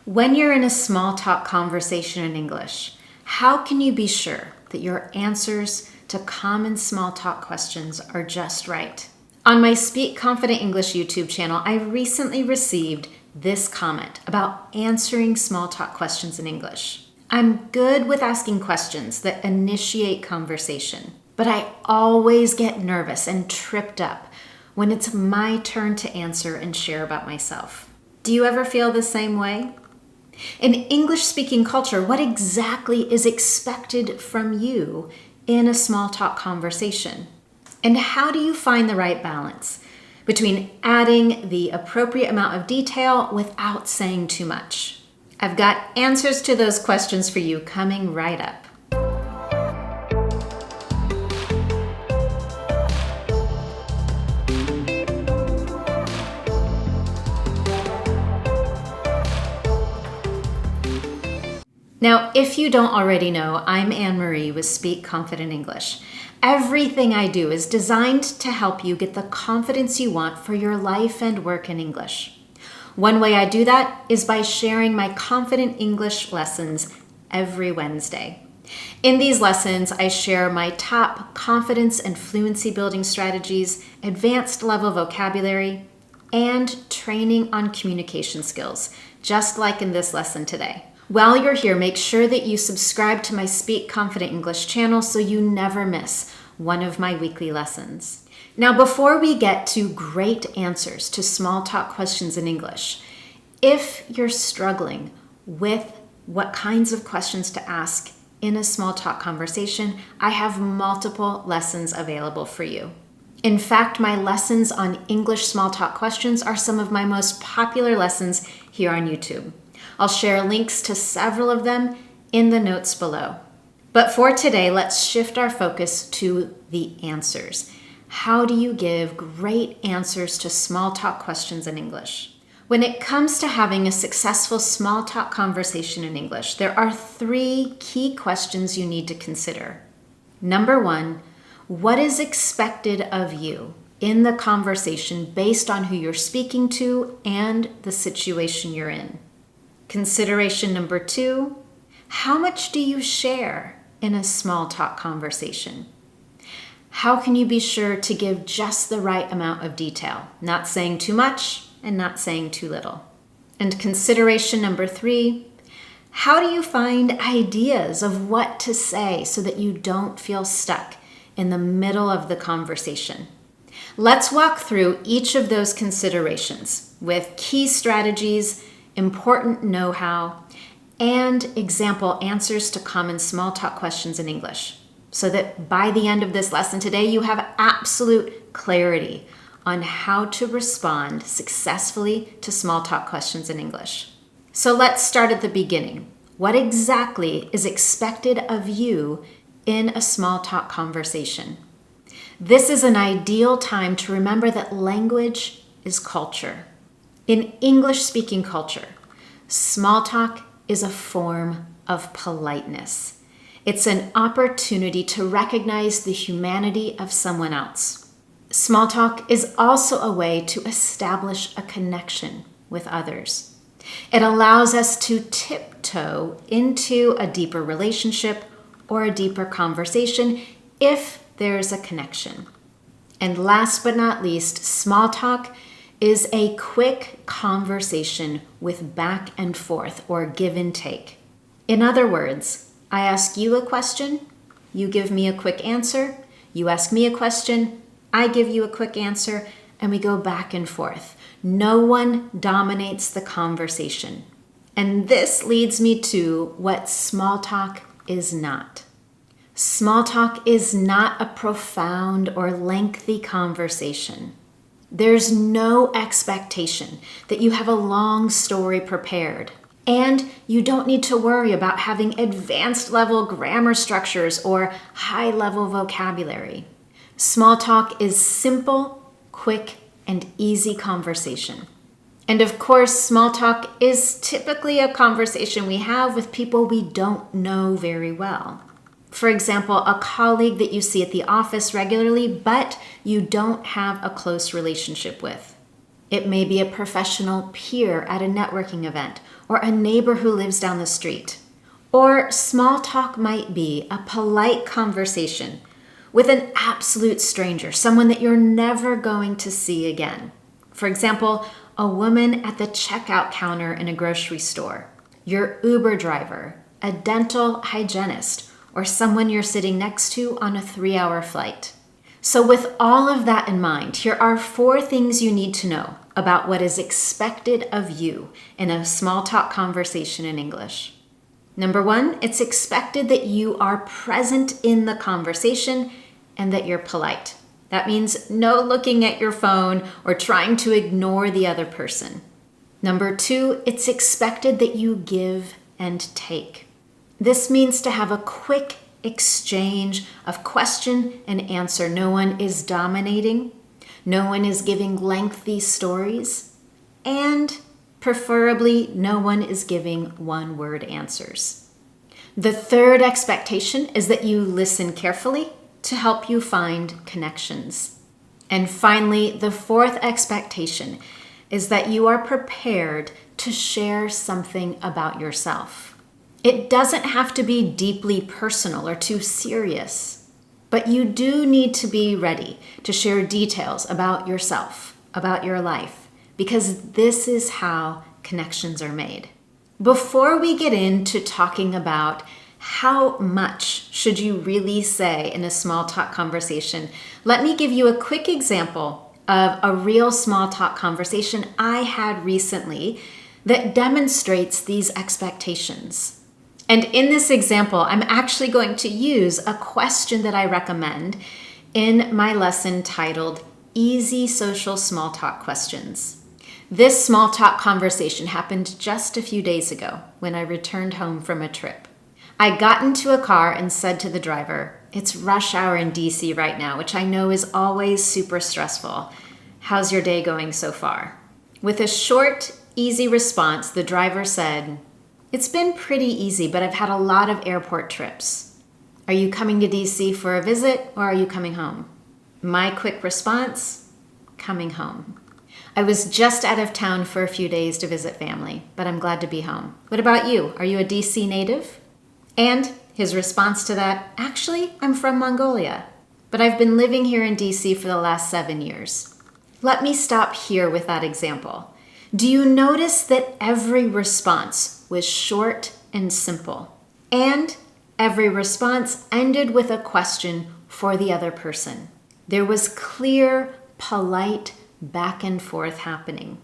When you're in a small talk conversation in English, how can you be sure that your answers to common small talk questions are just right? On my Speak Confident English YouTube channel, I recently received this comment about answering small talk questions in English. I'm good with asking questions that initiate conversation, but I always get nervous and tripped up when it's my turn to answer and share about myself. Do you ever feel the same way? In English-speaking culture, what exactly is expected from you in a small talk conversation? And how do you find the right balance between adding the appropriate amount of detail without saying too much? I've got answers to those questions for you coming right up. Now, if you don't already know, I'm Anne-Marie with Speak Confident English. Everything I do is designed to help you get the confidence you want for your life and work in English. One way I do that is by sharing my Confident English lessons every Wednesday. In these lessons, I share my top confidence and fluency building strategies, advanced level vocabulary, and training on communication skills, just like in this lesson today. While you're here, make sure that you subscribe to my Speak Confident English channel so you never miss one of my weekly lessons. Now, before we get to great answers to small talk questions in English, if you're struggling with what kinds of questions to ask in a small talk conversation, I have multiple lessons available for you. In fact, my lessons on English small talk questions are some of my most popular lessons here on YouTube. I'll share links to several of them in the notes below. But for today, let's shift our focus to the answers. How do you give great answers to small talk questions in English? When it comes to having a successful small talk conversation in English, there are 3 key questions you need to consider. Number 1, what is expected of you in the conversation based on who you're speaking to and the situation you're in? Consideration number 2, how much do you share in a small talk conversation? How can you be sure to give just the right amount of detail, not saying too much and not saying too little? And consideration number 3, how do you find ideas of what to say so that you don't feel stuck in the middle of the conversation? Let's walk through each of those considerations with key strategies, important know-how, and example answers to common small talk questions in English, so that by the end of this lesson today, you have absolute clarity on how to respond successfully to small talk questions in English. So let's start at the beginning. What exactly is expected of you in a small talk conversation? This is an ideal time to remember that language is culture. In English-speaking culture, small talk is a form of politeness. It's an opportunity to recognize the humanity of someone else. Small talk is also a way to establish a connection with others. It allows us to tiptoe into a deeper relationship or a deeper conversation if there's a connection. And last but not least, small talk is a quick conversation with back and forth or give and take. In other words, I ask you a question, you give me a quick answer, you ask me a question, I give you a quick answer, and we go back and forth. No one dominates the conversation. And this leads me to what small talk is not. Small talk is not a profound or lengthy conversation. There's no expectation that you have a long story prepared, and you don't need to worry about having advanced level grammar structures or high level vocabulary. Small talk is simple, quick, and easy conversation. And of course, small talk is typically a conversation we have with people we don't know very well. For example, a colleague that you see at the office regularly, but you don't have a close relationship with. It may be a professional peer at a networking event, or a neighbor who lives down the street. Or small talk might be a polite conversation with an absolute stranger, someone that you're never going to see again. For example, a woman at the checkout counter in a grocery store, your Uber driver, a dental hygienist, or someone you're sitting next to on a 3-hour flight. So with all of that in mind, here are 4 things you need to know about what is expected of you in a small talk conversation in English. Number 1, it's expected that you are present in the conversation and that you're polite. That means no looking at your phone or trying to ignore the other person. Number 2, it's expected that you give and take. This means to have a quick exchange of question and answer. No one is dominating. No one is giving lengthy stories. And preferably, no one is giving one-word answers. The 3rd expectation is that you listen carefully to help you find connections. And finally, the 4th expectation is that you are prepared to share something about yourself. It doesn't have to be deeply personal or too serious, but you do need to be ready to share details about yourself, about your life, because this is how connections are made. Before we get into talking about how much should you really say in a small talk conversation, let me give you a quick example of a real small talk conversation I had recently that demonstrates these expectations. And in this example, I'm actually going to use a question that I recommend in my lesson titled Easy Social Small Talk Questions. This small talk conversation happened just a few days ago when I returned home from a trip. I got into a car and said to the driver, "It's rush hour in DC right now, which I know is always super stressful. How's your day going so far?" With a short, easy response, the driver said, "It's been pretty easy, but I've had a lot of airport trips. Are you coming to DC for a visit or are you coming home?" My quick response, "Coming home. I was just out of town for a few days to visit family, but I'm glad to be home. What about you? Are you a DC native?" And his response to that, "Actually, I'm from Mongolia, but I've been living here in DC for the last 7 years." Let me stop here with that example. Do you notice that every response was short and simple? And every response ended with a question for the other person. There was clear, polite back and forth happening.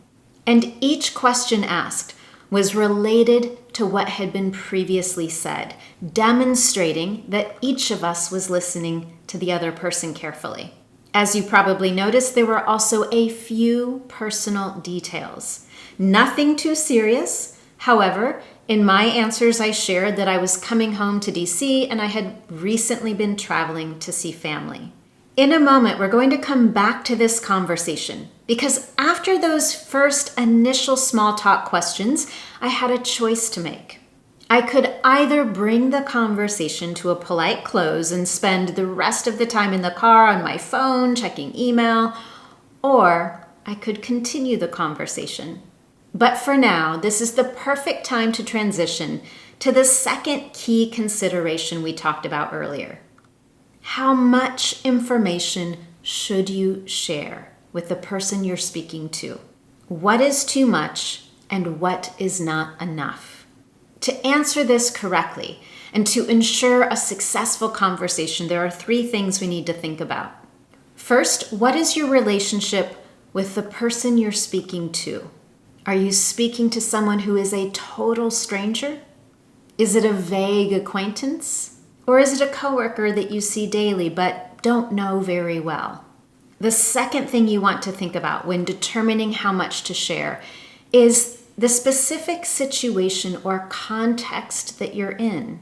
And each question asked was related to what had been previously said, demonstrating that each of us was listening to the other person carefully. As you probably noticed, there were also a few personal details. Nothing too serious. However, in my answers, I shared that I was coming home to DC and I had recently been traveling to see family. In a moment, we're going to come back to this conversation because after those first initial small talk questions, I had a choice to make. I could either bring the conversation to a polite close and spend the rest of the time in the car on my phone checking email, or I could continue the conversation. But for now, this is the perfect time to transition to the second key consideration we talked about earlier. How much information should you share with the person you're speaking to? What is too much and what is not enough? To answer this correctly and to ensure a successful conversation, there are 3 things we need to think about. First, what is your relationship with the person you're speaking to? Are you speaking to someone who is a total stranger? Is it a vague acquaintance? Or is it a coworker that you see daily but don't know very well? The second thing you want to think about when determining how much to share is the specific situation or context that you're in.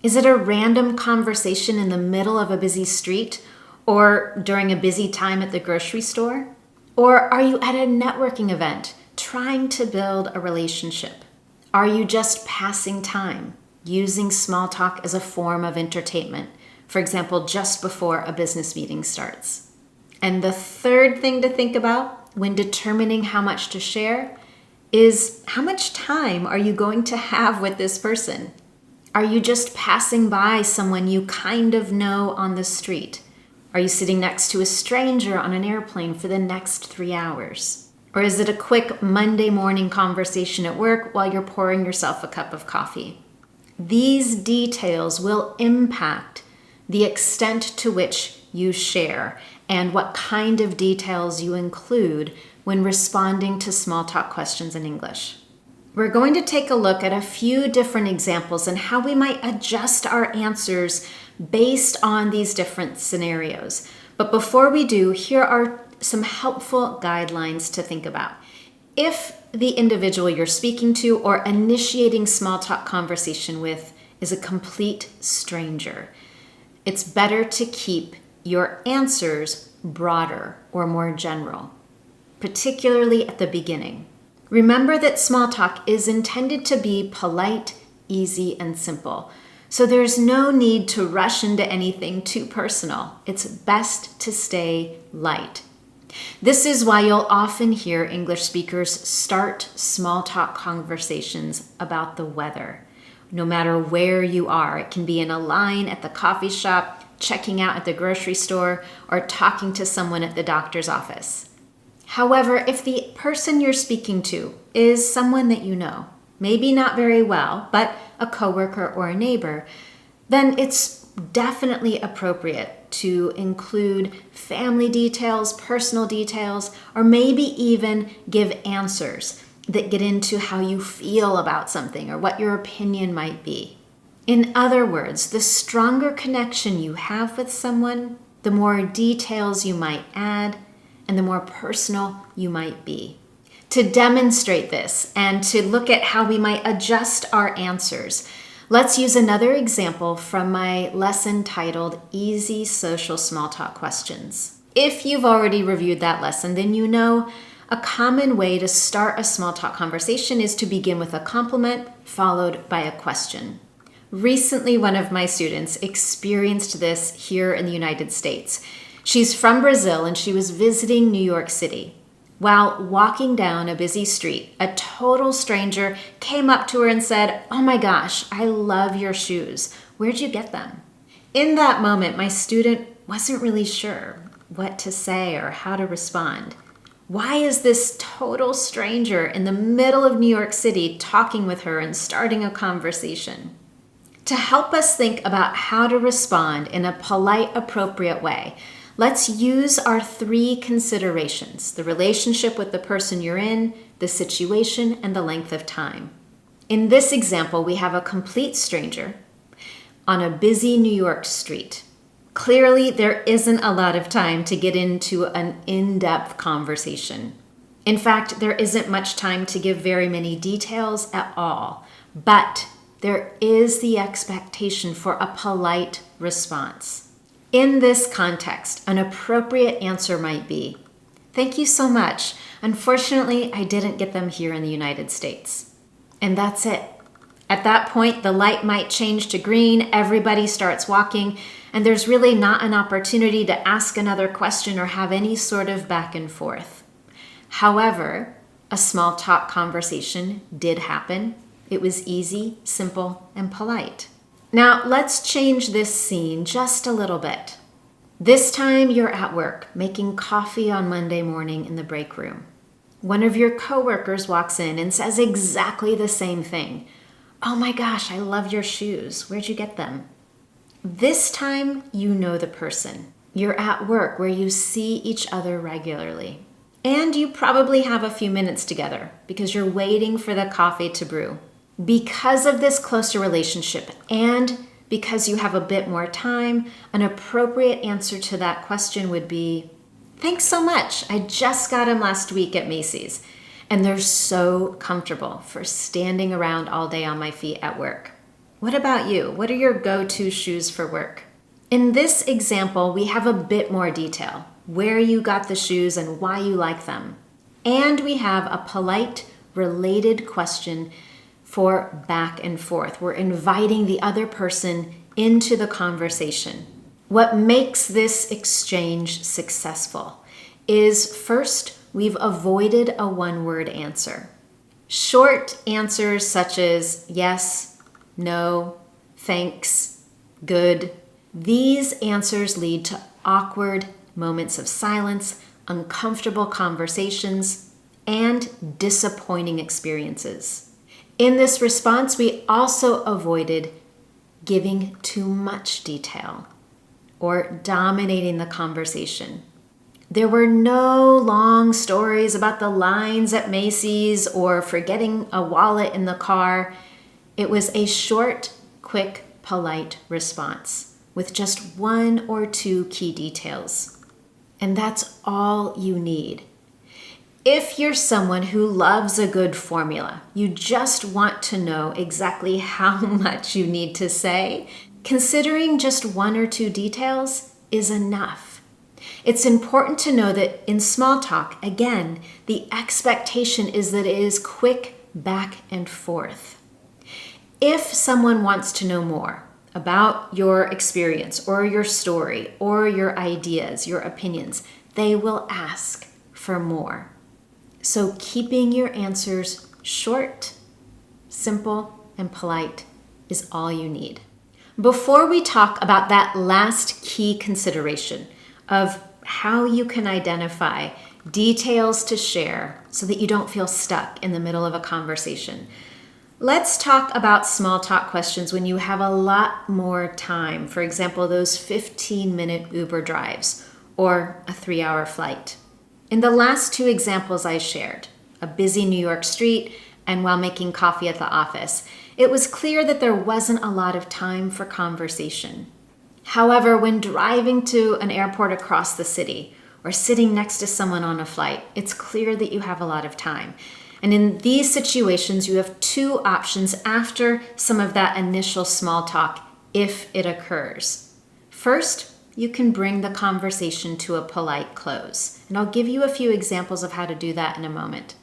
Is it a random conversation in the middle of a busy street or during a busy time at the grocery store? Or are you at a networking event trying to build a relationship? Are you just passing time, using small talk as a form of entertainment, for example, just before a business meeting starts? And the third thing to think about when determining how much to share is how much time are you going to have with this person? Are you just passing by someone you kind of know on the street? Are you sitting next to a stranger on an airplane for the next 3 hours? Or is it a quick Monday morning conversation at work while you're pouring yourself a cup of coffee? These details will impact the extent to which you share and what kind of details you include when responding to small talk questions in English. We're going to take a look at a few different examples and how we might adjust our answers based on these different scenarios. But before we do, here are some helpful guidelines to think about. If the individual you're speaking to or initiating small talk conversation with is a complete stranger, it's better to keep your answers broader or more general, particularly at the beginning. Remember that small talk is intended to be polite, easy, and simple. So there's no need to rush into anything too personal. It's best to stay light. This is why you'll often hear English speakers start small talk conversations about the weather. No matter where you are, it can be in a line at the coffee shop, checking out at the grocery store, or talking to someone at the doctor's office. However, if the person you're speaking to is someone that you know, maybe not very well, but a coworker or a neighbor, then it's definitely appropriate to include family details, personal details, or maybe even give answers that get into how you feel about something or what your opinion might be. In other words, the stronger connection you have with someone, the more details you might add, and the more personal you might be. To demonstrate this and to look at how we might adjust our answers, let's use another example from my lesson titled Easy Social Small Talk Questions. If you've already reviewed that lesson, then you know a common way to start a small talk conversation is to begin with a compliment followed by a question. Recently, one of my students experienced this here in the United States. She's from Brazil and she was visiting New York City. While walking down a busy street, a total stranger came up to her and said, "Oh my gosh, I love your shoes. Where'd you get them?" In that moment, my student wasn't really sure what to say or how to respond. Why is this total stranger in the middle of New York City talking with her and starting a conversation? To help us think about how to respond in a polite, appropriate way, let's use our 3 considerations: the relationship with the person you're in, the situation, and the length of time. In this example, we have a complete stranger on a busy New York street. Clearly, there isn't a lot of time to get into an in-depth conversation. In fact, there isn't much time to give very many details at all, but there is the expectation for a polite response. In this context, an appropriate answer might be, "Thank you so much. Unfortunately, I didn't get them here in the United States." And that's it. At that point, the light might change to green, everybody starts walking, and there's really not an opportunity to ask another question or have any sort of back and forth. However, a small talk conversation did happen. It was easy, simple, and polite. Now, let's change this scene just a little bit. This time you're at work, making coffee on Monday morning in the break room. One of your coworkers walks in and says exactly the same thing. "Oh my gosh, I love your shoes. Where'd you get them?" This time you know the person. You're at work where you see each other regularly. And you probably have a few minutes together because you're waiting for the coffee to brew. Because of this closer relationship and because you have a bit more time, an appropriate answer to that question would be, "Thanks so much. I just got them last week at Macy's, and they're so comfortable for standing around all day on my feet at work." What about you? What are your go-to shoes for work? In this example, we have a bit more detail, where you got the shoes and why you like them. And we have a polite, related question for back and forth. We're inviting the other person into the conversation. What makes this exchange successful is, first, we've avoided a one-word answer. Short answers such as yes, no, thanks, good. These answers lead to awkward moments of silence, uncomfortable conversations, and disappointing experiences. In this response, we also avoided giving too much detail or dominating the conversation. There were no long stories about the lines at Macy's or forgetting a wallet in the car. It was a short, quick, polite response with just one or two key details. And that's all you need. If you're someone who loves a good formula, you just want to know exactly how much you need to say, considering just one or two details is enough. It's important to know that in small talk, again, the expectation is that it is quick back and forth. If someone wants to know more about your experience or your story or your ideas, your opinions, they will ask for more. So keeping your answers short, simple, and polite is all you need. Before we talk about that last key consideration of how you can identify details to share so that you don't feel stuck in the middle of a conversation, let's talk about small talk questions when you have a lot more time. For example, those 15-minute Uber drives or a 3-hour flight. In the last two examples I shared, a busy New York street and while making coffee at the office, it was clear that there wasn't a lot of time for conversation. However, when driving to an airport across the city or sitting next to someone on a flight, it's clear that you have a lot of time. And in these situations, you have two options after some of that initial small talk, if it occurs. First, you can bring the conversation to a polite close. And I'll give you a few examples of how to do that in a moment.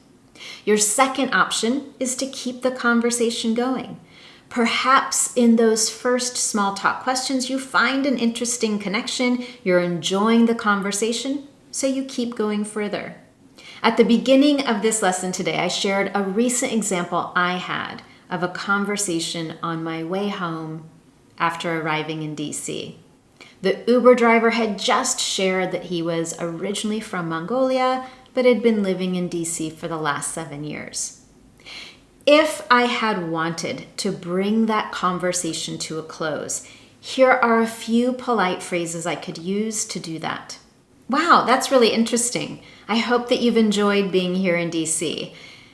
Your second option is to keep the conversation going. Perhaps in those first small talk questions, you find an interesting connection, you're enjoying the conversation, so you keep going further. At the beginning of this lesson today, I shared a recent example I had of a conversation on my way home after arriving in DC. The Uber driver had just shared that he was originally from Mongolia, but had been living in DC for the last 7 years. If I had wanted to bring that conversation to a close, here are a few polite phrases I could use to do that. Wow, that's really interesting. I hope that you've enjoyed being here in DC.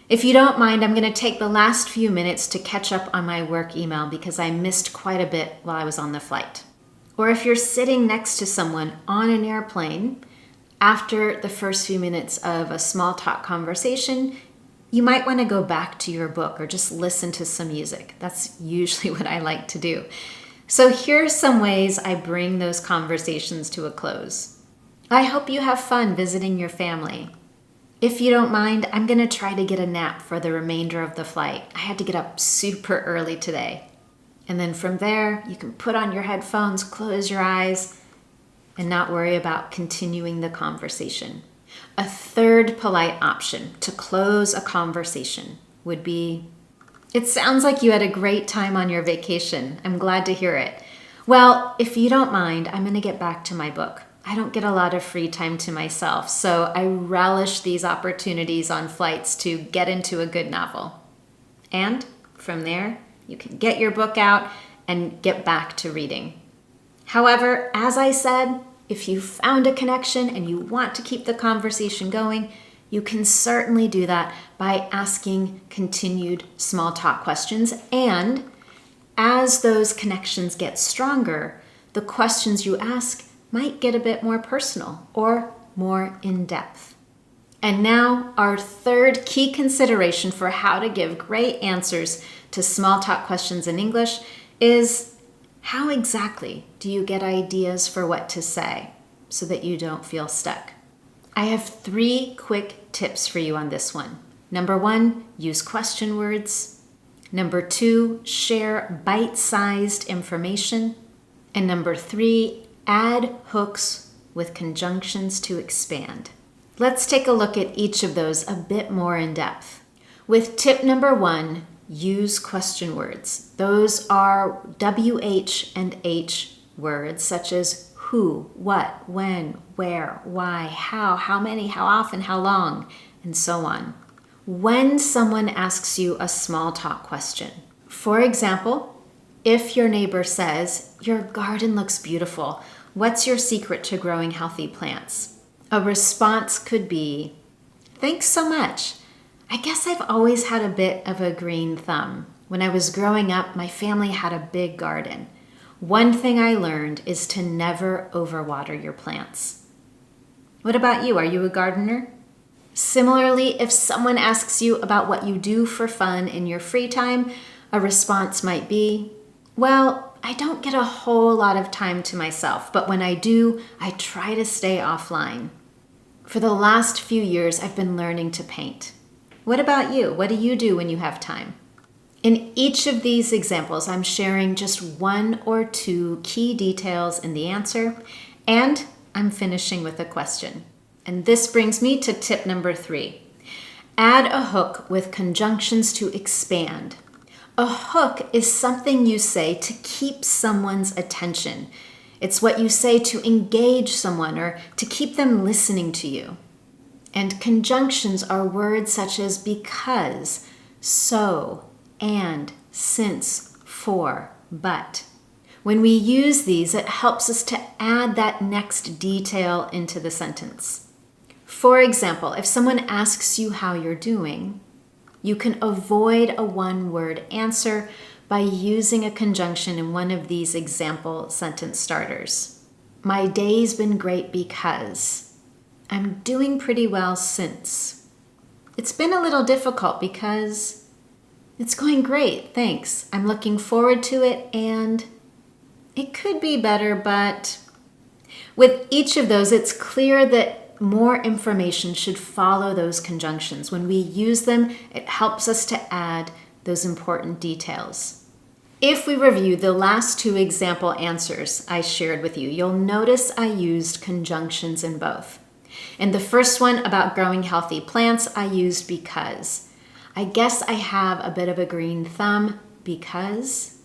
If you don't mind, I'm going to take the last few minutes to catch up on my work email because I missed quite a bit while I was on the flight. Or if you're sitting next to someone on an airplane, after the first few minutes of a small talk conversation, you might want to go back to your book or just listen to some music. That's usually what I like to do. So here's some ways I bring those conversations to a close. I hope you have fun visiting your family. If you don't mind, I'm going to try to get a nap for the remainder of the flight. I had to get up super early today. And then from there, you can put on your headphones, close your eyes, and not worry about continuing the conversation. A third polite option to close a conversation would be, "It sounds like you had a great time on your vacation. I'm glad to hear it. Well, if you don't mind, I'm going to get back to my book. I don't get a lot of free time to myself, so I relish these opportunities on flights to get into a good novel." And from there, you can get your book out and get back to reading. However, as I said, if you found a connection and you want to keep the conversation going, you can certainly do that by asking continued small talk questions. And as those connections get stronger, the questions you ask might get a bit more personal or more in-depth. And now our third key consideration for how to give great answers to small talk questions in English is, how exactly do you get ideas for what to say so that you don't feel stuck? I have 3 quick tips for you on this one. Number 1, use question words. Number 2, share bite-sized information. And number 3, add hooks with conjunctions to expand. Let's take a look at each of those a bit more in depth. With tip number 1, use question words. Those are WH and H words such as who, what, when, where, why, how many, how often, how long, and so on. When someone asks you a small talk question, for example, if your neighbor says, "Your garden looks beautiful. What's your secret to growing healthy plants?" A response could be, "Thanks so much. I guess I've always had a bit of a green thumb. When I was growing up, my family had a big garden. One thing I learned is to never overwater your plants." What about you? Are you a gardener? Similarly, if someone asks you about what you do for fun in your free time, a response might be, "Well, I don't get a whole lot of time to myself, but when I do, I try to stay offline. For the last few years, I've been learning to paint." What about you? What do you do when you have time? In each of these examples, I'm sharing just 1 or 2 key details in the answer, and I'm finishing with a question. And this brings me to tip number 3. Add a hook with conjunctions to expand. A hook is something you say to keep someone's attention. It's what you say to engage someone or to keep them listening to you. And conjunctions are words such as because, so, and, since, for, but. When we use these, it helps us to add that next detail into the sentence. For example, if someone asks you how you're doing, you can avoid a one-word answer by using a conjunction in one of these example sentence starters. My day's been great because. I'm doing pretty well since. It's been a little difficult because. It's going great, thanks. I'm looking forward to it and it could be better, but. With each of those, it's clear that more information should follow those conjunctions. When we use them, it helps us to add those important details. If we review the last 2 example answers I shared with you, you'll notice I used conjunctions in both. In the first one about growing healthy plants, I used because. I guess I have a bit of a green thumb because,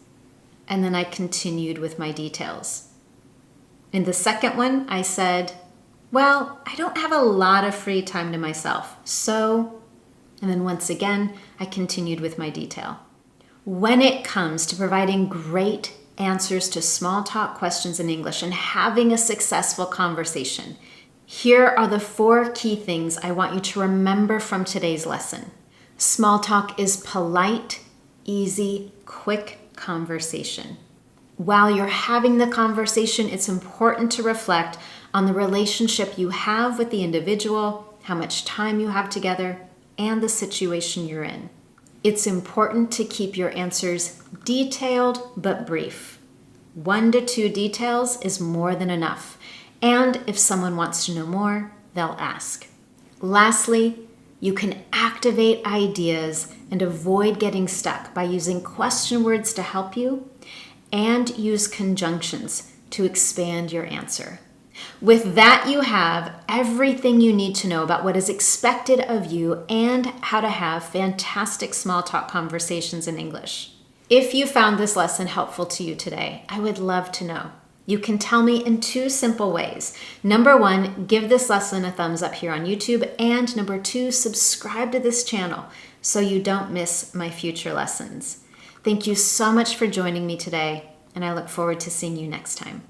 and then I continued with my details. In the second one, I said, well, I don't have a lot of free time to myself, so, and then once again, I continued with my detail. When it comes to providing great answers to small talk questions in English and having a successful conversation, here are the 4 key things I want you to remember from today's lesson. Small talk is polite, easy, quick conversation. While you're having the conversation, it's important to reflect on the relationship you have with the individual, how much time you have together, and the situation you're in. It's important to keep your answers detailed but brief. 1 to 2 details is more than enough. And if someone wants to know more, they'll ask. Lastly, you can activate ideas and avoid getting stuck by using question words to help you and use conjunctions to expand your answer. With that, you have everything you need to know about what is expected of you and how to have fantastic small talk conversations in English. If you found this lesson helpful to you today, I would love to know. You can tell me in 2 simple ways. Number 1, give this lesson a thumbs up here on YouTube. And number 2, subscribe to this channel so you don't miss my future lessons. Thank you so much for joining me today, and I look forward to seeing you next time.